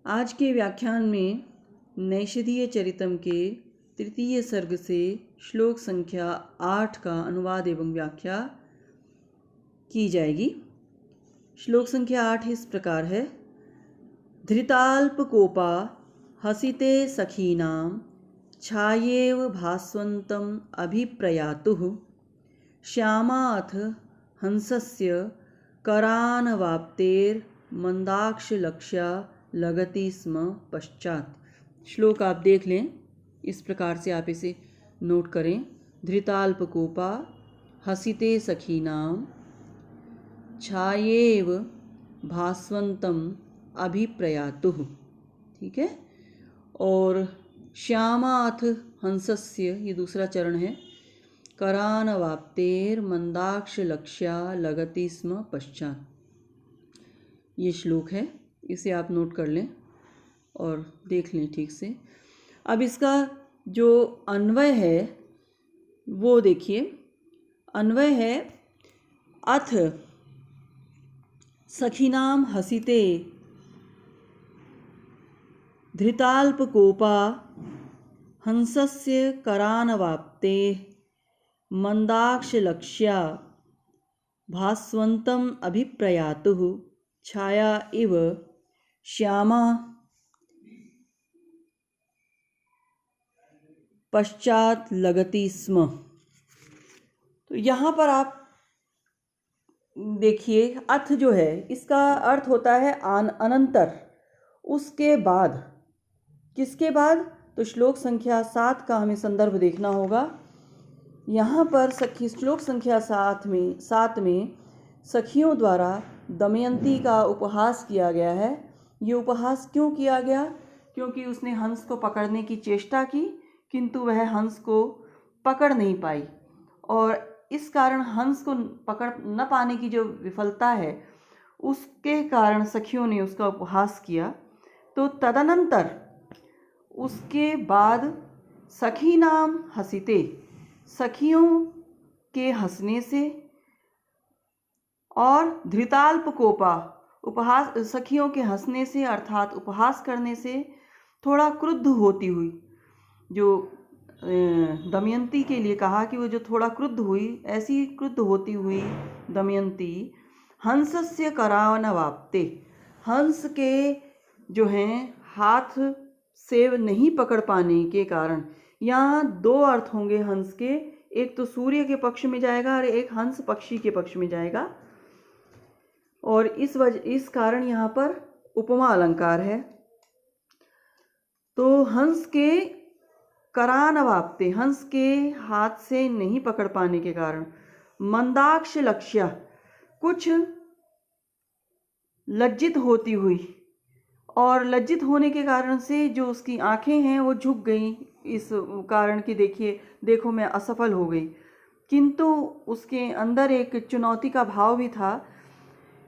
आज के व्याख्यान में नैषधीय चरितम के तृतीय सर्ग से श्लोक संख्या 8 का अनुवाद एवं व्याख्या की जाएगी। श्लोक संख्या 8 इस प्रकार है। धृताल्पकोपा हसिते सखीनां छायेव भास्वन्तम् अभिप्रयातुः श्यामाथ हंसस्य करानवाप्तेर्मन्दाक्षलक्ष्या लगति स्म पश्चात। श्लोक आप देख लें, इस प्रकार से आप इसे नोट करें। धृताल्पकोपा हसिते सखीनां छायेव भास्वन्तम् अभिप्रयातुः, ठीक है। और श्यामाथ हंसस्य, ये दूसरा चरण है। करानवाप्तेर्मन्दाक्षलक्ष्या लगति स्म पश्चात, ये श्लोक है। इसे आप नोट कर लें और देख लें ठीक से। अब इसका जो अन्वय है वो देखिए। अन्वय है अथ सखीनाम हसिते धृताल्पकोपा हंसस्य करानवाप्ते मंदाक्षलक्ष्या भास्वन्तम् अभिप्रयातुः छाया इव श्यामा पश्चात लगति स्म। तो यहाँ पर आप देखिए, अथ जो है इसका अर्थ होता है अनंतर, उसके बाद। किसके बाद? तो श्लोक संख्या 7 का हमें संदर्भ देखना होगा। यहाँ पर श्लोक संख्या 7 में सखियों द्वारा दमयंती का उपहास किया गया है। ये उपहास क्यों किया गया? क्योंकि उसने हंस को पकड़ने की चेष्टा की, किंतु वह हंस को पकड़ नहीं पाई, और इस कारण हंस को पकड़ न पाने की जो विफलता है उसके कारण सखियों ने उसका उपहास किया। तो तदनंतर उसके बाद सखी नाम हसिते, सखियों के हंसने से, और धृताल्पकोपा, उपहास, सखियों के हंसने से अर्थात उपहास करने से थोड़ा क्रुद्ध होती हुई, जो दमयंती के लिए कहा कि वो जो थोड़ा क्रुद्ध हुई, ऐसी क्रुद्ध होती हुई दमयंती हंसस्य करानवाप्ते, हंस के जो हैं हाथ से नहीं पकड़ पाने के कारण। यहाँ दो अर्थ होंगे हंस के, एक तो सूर्य के पक्ष में जाएगा और एक हंस पक्षी के पक्ष में जाएगा, और इस कारण यहाँ पर उपमा अलंकार है। तो हंस के करानवाप्ते, हंस के हाथ से नहीं पकड़ पाने के कारण, मंदाक्षलक्ष्या, कुछ लज्जित होती हुई, और लज्जित होने के कारण से जो उसकी आंखें हैं वो झुक गईं, इस कारण कि देखो मैं असफल हो गई। किंतु उसके अंदर एक चुनौती का भाव भी था,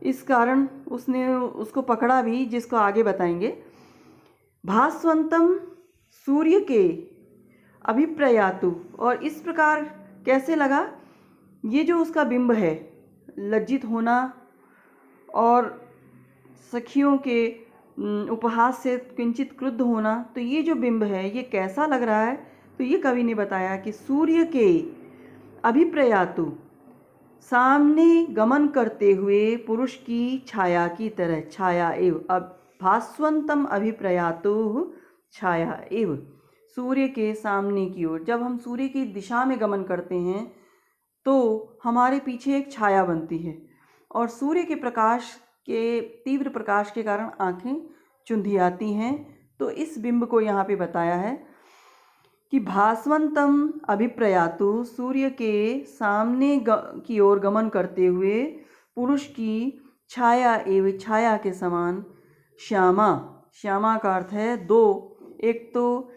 इस कारण उसने उसको पकड़ा भी, जिसको आगे बताएंगे। भास्वंतम, सूर्य के अभिप्रयातु, और इस प्रकार कैसे लगा? ये जो उसका बिंब है, लज्जित होना और सखियों के उपहास से किंचित क्रुद्ध होना, तो ये जो बिंब है ये कैसा लग रहा है? तो ये कवि ने बताया कि सूर्य के अभिप्रयातु, सामने गमन करते हुए पुरुष की छाया की तरह, छाया एव, अब भास्वंतम अभिप्रयातु छाया एव, सूर्य के सामने की ओर। जब हम सूर्य की दिशा में गमन करते हैं तो हमारे पीछे एक छाया बनती है, और सूर्य के प्रकाश के तीव्र प्रकाश के कारण आंखें चुंधियाती हैं। तो इस बिंब को यहाँ पे बताया है कि भास्वंतम अभिप्रयातु, सूर्य के सामने की ओर गमन करते हुए पुरुष की छाया एवं, छाया के समान, श्यामा, श्यामा का अर्थ है दो, एक तो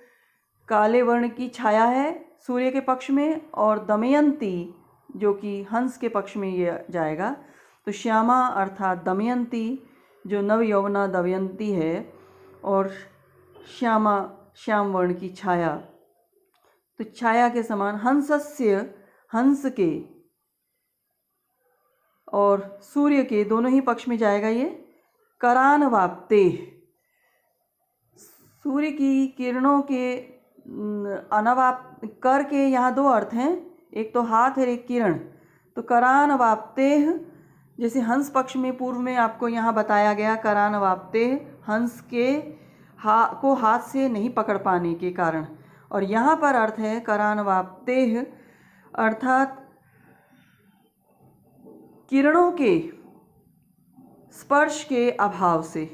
काले वर्ण की छाया है सूर्य के पक्ष में, और दमयंती जो कि हंस के पक्ष में ये जाएगा। तो श्यामा अर्थात दमयंती, जो नव यौवना दमयंती है, और श्यामा श्याम वर्ण की छाया, तो छाया के समान, हंसस्य, हंस के, और सूर्य के दोनों ही पक्ष में जाएगा ये। करान वाप्ते, सूर्य की किरणों के अनवाप कर के यहाँ दो अर्थ हैं, एक तो हाथ है एक किरण। तो करानवाप्तेह, जैसे हंस पक्ष में पूर्व में आपको यहाँ बताया गया, करानवाप्तेह हंस के को हाथ से नहीं पकड़ पाने के कारण, और यहाँ पर अर्थ है करानवाप्तेह अर्थात किरणों के स्पर्श के अभाव से,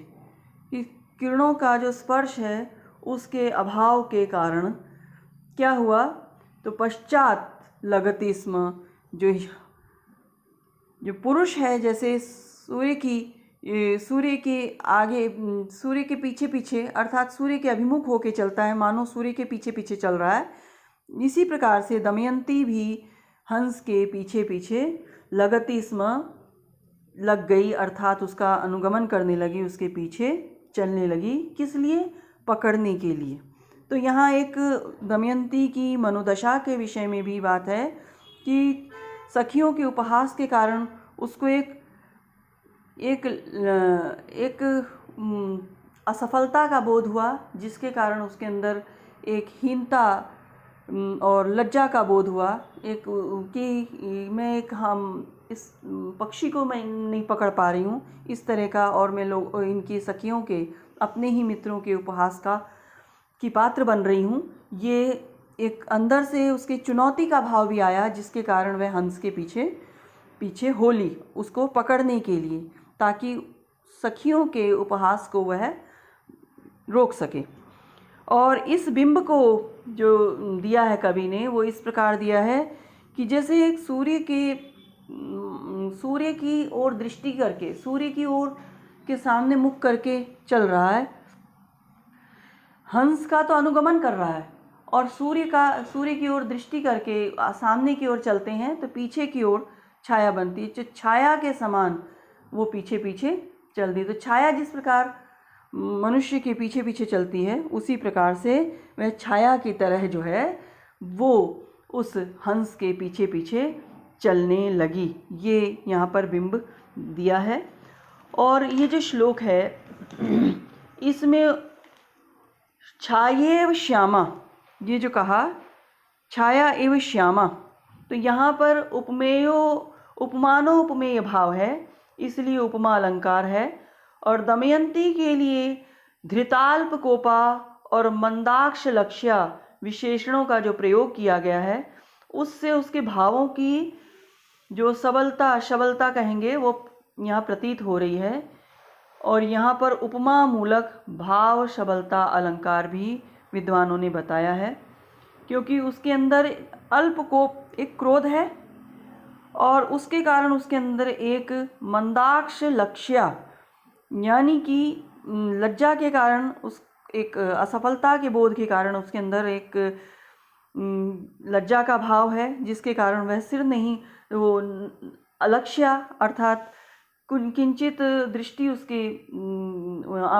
किरणों का जो स्पर्श है उसके अभाव के कारण क्या हुआ, तो पश्चात लगति स्म, जो पुरुष है जैसे सूर्य के आगे, सूर्य के पीछे पीछे अर्थात सूर्य के अभिमुख होके चलता है, मानो सूर्य के पीछे पीछे चल रहा है, इसी प्रकार से दमयंती भी हंस के पीछे पीछे लगति स्म, लग गई अर्थात उसका अनुगमन करने लगी, उसके पीछे चलने लगी। किस लिए? पकड़ने के लिए। तो यहाँ एक दमयंती की मनोदशा के विषय में भी बात है कि सखियों के उपहास के कारण उसको एक असफलता का बोध हुआ, जिसके कारण उसके अंदर एक हीनता और लज्जा का बोध हुआ, एक कि मैं हम इस पक्षी को मैं नहीं पकड़ पा रही हूँ इस तरह का, और मैं इनकी सखियों के, अपने ही मित्रों के उपहास की पात्र बन रही हूँ। ये एक अंदर से उसके चुनौती का भाव भी आया, जिसके कारण वह हंस के पीछे पीछे होली उसको पकड़ने के लिए, ताकि सखियों के उपहास को वह रोक सके। और इस बिंब को जो दिया है कवि ने वो इस प्रकार दिया है कि जैसे एक सूर्य की ओर दृष्टि करके, सूर्य की ओर के सामने मुख करके चल रहा है, हंस का तो अनुगमन कर रहा है, और सूर्य की ओर दृष्टि करके सामने की ओर चलते हैं तो पीछे की ओर छाया बनती है, जो छाया के समान वो पीछे पीछे चलती। तो छाया जिस प्रकार मनुष्य के पीछे पीछे चलती है, उसी प्रकार से वह छाया की तरह जो है वो उस हंस के पीछे पीछे चलने लगी। ये यहाँ पर बिंब दिया है। और ये जो श्लोक है इसमें छायेव श्यामा, ये जो कहा छाया एव श्यामा, तो यहाँ पर उपमानोपमेय भाव है, इसलिए उपमा अलंकार है। और दमयंती के लिए धृताल्प कोपा और मंदाक्ष लक्ष्या विशेषणों का जो प्रयोग किया गया है, उससे उसके भावों की जो शबलता कहेंगे वो यहाँ प्रतीत हो रही है। और यहाँ पर उपमा मूलक भाव शबलता अलंकार भी विद्वानों ने बताया है, क्योंकि उसके अंदर अल्प कोप, एक क्रोध है, और उसके कारण उसके अंदर एक मंदाक्ष लक्ष्या यानी कि लज्जा के कारण, उस एक असफलता के बोध के कारण उसके अंदर एक लज्जा का भाव है, जिसके कारण वह सिर नहीं, वो अलक्ष्या अर्थात किंचित दृष्टि उसकी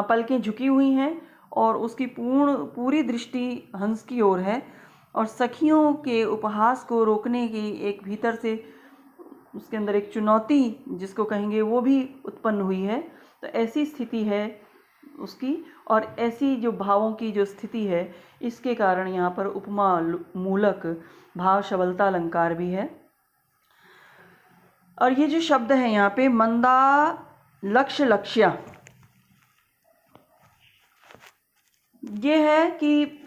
पलकें झुकी हुई हैं और उसकी पूरी दृष्टि हंस की ओर है। और सखियों के उपहास को रोकने की एक भीतर से उसके अंदर एक चुनौती जिसको कहेंगे वो भी उत्पन्न हुई है। तो ऐसी स्थिति है उसकी, और ऐसी जो भावों की जो स्थिति है, इसके कारण यहाँ पर उपमा मूलक भाव शबलता अलंकार भी है। और ये जो शब्द है यहाँ पे मंदा लक्ष्या, ये है कि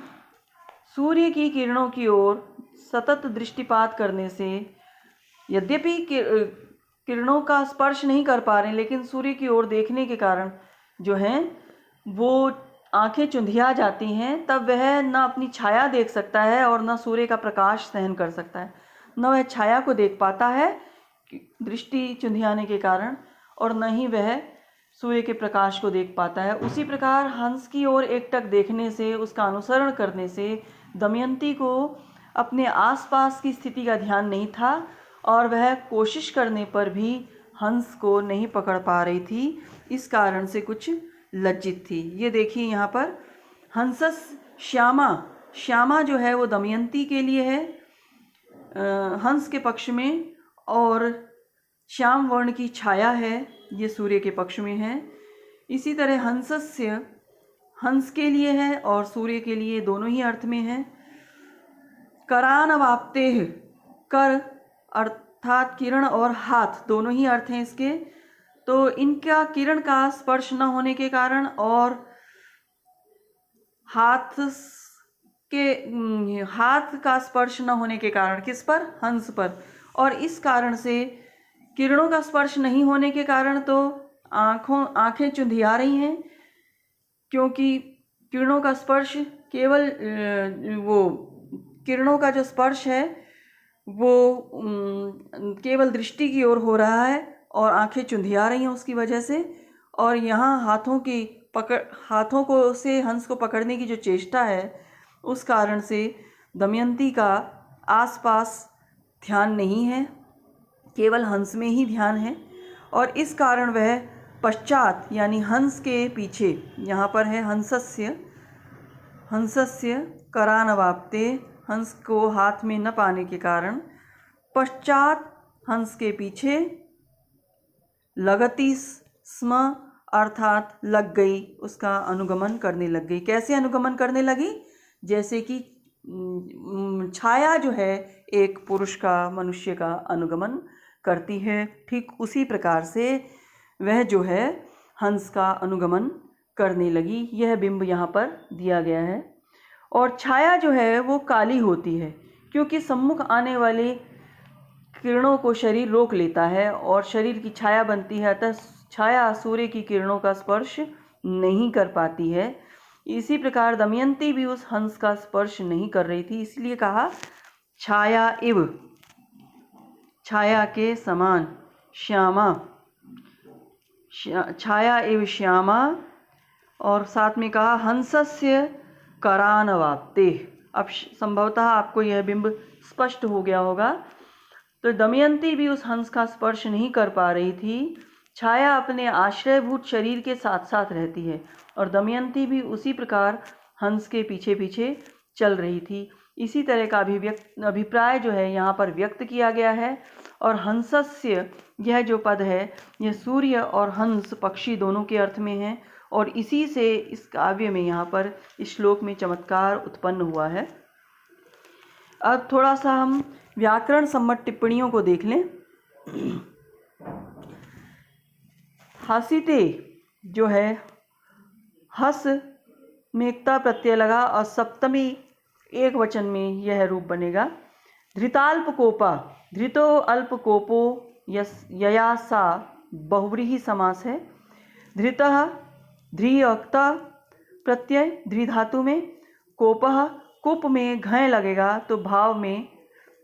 सूर्य की किरणों की ओर सतत दृष्टिपात करने से यद्यपि किरणों का स्पर्श नहीं कर पा रहे, लेकिन सूर्य की ओर देखने के कारण जो है वो आंखें चुंधिया जाती हैं। तब वह न अपनी छाया देख सकता है और न सूर्य का प्रकाश सहन कर सकता है, न वह छाया को देख पाता है दृष्टि चुंधियाने के कारण, और न ही वह सूर्य के प्रकाश को देख पाता है। उसी प्रकार हंस की ओर एकटक देखने से, उसका अनुसरण करने से दमयंती को अपने आसपास की स्थिति का ध्यान नहीं था, और वह कोशिश करने पर भी हंस को नहीं पकड़ पा रही थी, इस कारण से कुछ लज्जित थी। ये देखिए यहाँ पर हंसस श्यामा, श्यामा जो है वो दमयंती के लिए है हंस के पक्ष में, और श्याम वर्ण की छाया है ये सूर्य के पक्ष में है। इसी तरह हंसस्य हंस के लिए है और सूर्य के लिए, दोनों ही अर्थ में है। करानवाप्तेः, कर अर्थात किरण और हाथ दोनों ही अर्थ हैं इसके। तो इनका किरण का स्पर्श न होने के कारण और हाथ का स्पर्श न होने के कारण, किस पर? हंस पर। और इस कारण से किरणों का स्पर्श नहीं होने के कारण तो आंखें चुंधिया रही हैं, क्योंकि किरणों का स्पर्श केवल वो किरणों का जो स्पर्श है वो केवल दृष्टि की ओर हो रहा है और आंखें चुंधिया रही हैं उसकी वजह से। और यहाँ हाथों को से हंस को पकड़ने की जो चेष्टा है, उस कारण से दमयंती का आसपास ध्यान नहीं है, केवल हंस में ही ध्यान है। और इस कारण वह पश्चात यानी हंस के पीछे, यहाँ पर है हंसस्य करानवाप्ते, हंस को हाथ में न पाने के कारण पश्चात हंस के पीछे लगती स्म, अर्थात लग गई, उसका अनुगमन करने लग गई। कैसे अनुगमन करने लगी? जैसे कि छाया जो है एक पुरुष का, मनुष्य का अनुगमन करती है, ठीक उसी प्रकार से वह जो है हंस का अनुगमन करने लगी। यह बिंब यहाँ पर दिया गया है। और छाया जो है वो काली होती है, क्योंकि सम्मुख आने वाले किरणों को शरीर रोक लेता है और शरीर की छाया बनती है, अतः छाया सूर्य की किरणों का स्पर्श नहीं कर पाती है। इसी प्रकार दमयंती भी उस हंस का स्पर्श नहीं कर रही थी, इसलिए कहा छाया इव, छाया के समान, श्यामा, छाया इव श्यामा। और साथ में कहा हंसस्य करानवाप्ते। अब संभवतः आपको यह बिंब स्पष्ट हो गया होगा। तो दमयंती भी उस हंस का स्पर्श नहीं कर पा रही थी। छाया अपने आश्रयभूत शरीर के साथ साथ रहती है और दमयंती भी उसी प्रकार हंस के पीछे पीछे चल रही थी। इसी तरह का अभिप्राय जो है यहाँ पर व्यक्त किया गया है। और हंसस्य, यह जो पद है यह सूर्य और हंस पक्षी दोनों के अर्थ में है और इसी से इस काव्य में यहाँ पर इस श्लोक में चमत्कार उत्पन्न हुआ है। अब थोड़ा सा हम व्याकरण सम्मत टिप्पणियों को देख लें। हसिते जो है, हस में एकता प्रत्यय लगा और सप्तमी एक वचन में यह रूप बनेगा। धृताल्पकोपा, धृतो अल्पकोपो यया सा बहुव्रीहि समास है। धृतः ध्री अक्ता प्रत्यय ध्री धातु में, कोपः कुप में घय लगेगा तो भाव में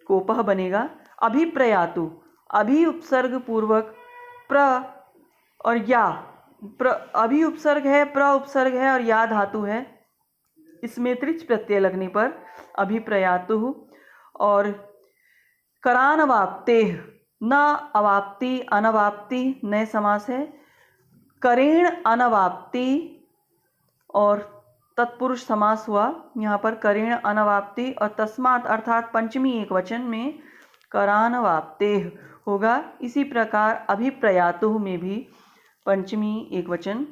कोपः बनेगा। अभिप्रयातु, अभि उपसर्ग पूर्वक प्र और या, अभि उपसर्ग है, प्र उपसर्ग है और या धातु है, इसमें त्रिच प्रत्यय लगने पर अभिप्रयातु। और करानवाप्ते, न अवाप्ति अनवाप्ति नए समास है। करेण अनवाप्ति और तत्पुरुष समास हुआ यहाँ पर, करेण अनवाप्ति। और तस्मात् अर्थात पंचमी एक वचन में करानवाप्ते होगा। इसी प्रकार अभिप्रयातु में भी पंचमी एक वचन।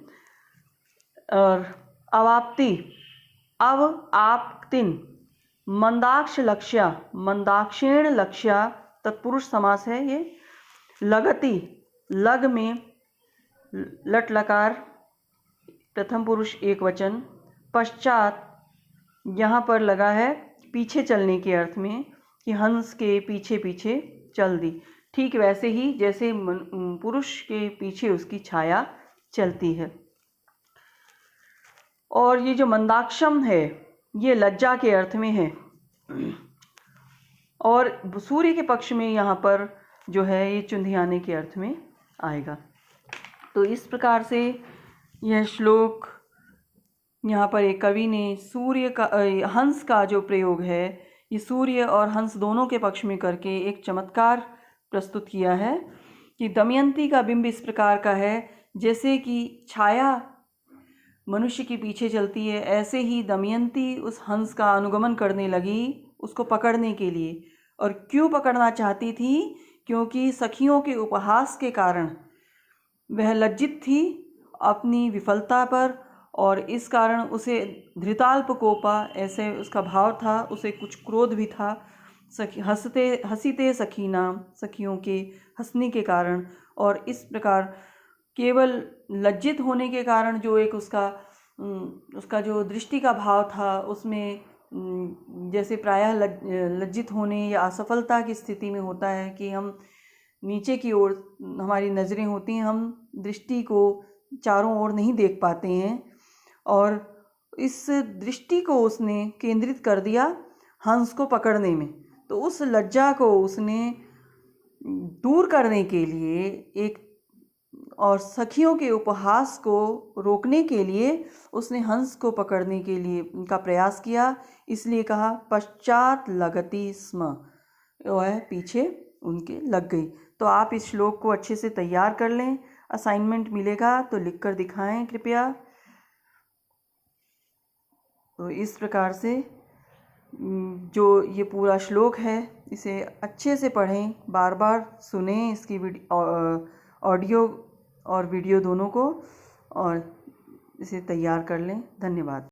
और अवाप्ति, अव आपतिन, मंदाक्ष लक्ष्या, मंदाक्षेण लक्ष्या तत्पुरुष समास है ये। लगति, लग में लट लकार प्रथम पुरुष एक वचन। पश्चात यहाँ पर लगा है पीछे चलने के अर्थ में, कि हंस के पीछे पीछे चल दी, ठीक वैसे ही जैसे पुरुष के पीछे उसकी छाया चलती है। और ये जो मंदाक्षम है ये लज्जा के अर्थ में है और सूर्य के पक्ष में यहाँ पर जो है ये चुंधियाने के अर्थ में आएगा। तो इस प्रकार से यह श्लोक यहाँ पर एक कवि ने सूर्य का, हंस का जो प्रयोग है ये सूर्य और हंस दोनों के पक्ष में करके एक चमत्कार प्रस्तुत किया है कि दमयंती का बिंब इस प्रकार का है, जैसे कि छाया मनुष्य के पीछे चलती है, ऐसे ही दमयंती उस हंस का अनुगमन करने लगी उसको पकड़ने के लिए। और क्यों पकड़ना चाहती थी? क्योंकि सखियों के उपहास के कारण वह लज्जित थी अपनी विफलता पर और इस कारण उसे धृताल्पकोपा ऐसे उसका भाव था, उसे कुछ क्रोध भी था। हंसीते सखीनाम, सखियों के हंसने के कारण, और इस प्रकार केवल लज्जित होने के कारण जो एक उसका जो दृष्टि का भाव था उसमें जैसे प्रायः लज्जित होने या असफलता की स्थिति में होता है कि हम नीचे की ओर हमारी नज़रें होती हैं, हम दृष्टि को चारों ओर नहीं देख पाते हैं, और इस दृष्टि को उसने केंद्रित कर दिया हंस को पकड़ने में। तो उस लज्जा को उसने दूर करने के लिए एक और सखियों के उपहास को रोकने के लिए उसने हंस को पकड़ने के लिए उनका प्रयास किया, इसलिए कहा पश्चात लगति स्म, वह पीछे उनके लग गई। तो आप इस श्लोक को अच्छे से तैयार कर लें, असाइनमेंट मिलेगा तो लिख कर दिखाएं कृपया। तो इस प्रकार से जो ये पूरा श्लोक है इसे अच्छे से पढ़ें, बार बार सुनें इसकी ऑडियो और वीडियो दोनों को, और इसे तैयार कर लें। धन्यवाद।